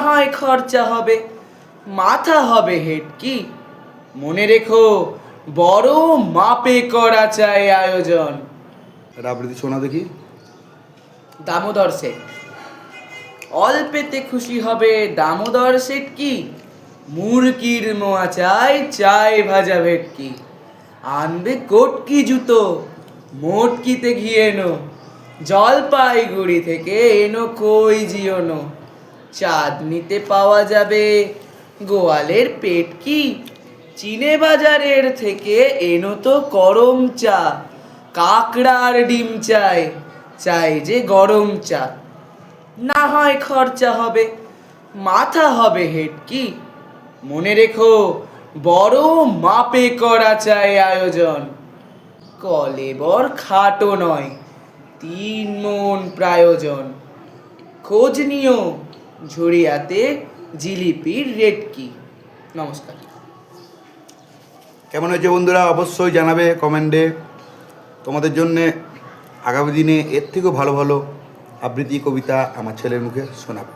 হয় খরচা হবে, মাথা হবে হেটকি। মনে রেখো বড় মাপে করা চাই আয়োজন। এটা আবৃত্তি শোনা দেখি। দামোদর শেঠ, অল্পেতে খুশি হবে দামোদর শেঠ কি। মুরগির মোয়া চাই, চাই ভাজা ভেটকি। আনবে কটকি জুতো, মোটকিতে ঘিয়ে এনো। জলপাইগুড়ি থেকে এনো কই জিওনো। চাঁদনিতে পাওয়া যাবে গোয়ালের পেটকি। চিনে বাজারের থেকে এনো তো গরম চা। কাকড়ার ডিম চাই, চাই যে গরম চা। না হয় খরচা হবে, মাথা হবে হেটকি। মনে রেখো বড় মাপে করা চাই আয়োজন। কলেবর খাটো নয়, 3 মণ প্রায়োজন। খোঁজ নিও ঝুড়িয়াতে জিলিপির রেট কি। নমস্কার। কেমন হয়েছে বন্ধুরা অবশ্যই জানাবে কমেন্টে। তোমাদের জন্যে আগামী দিনে এর থেকেও ভালো ভালো আবৃত্তি কবিতা আমার ছেলের মুখে শোনাবো।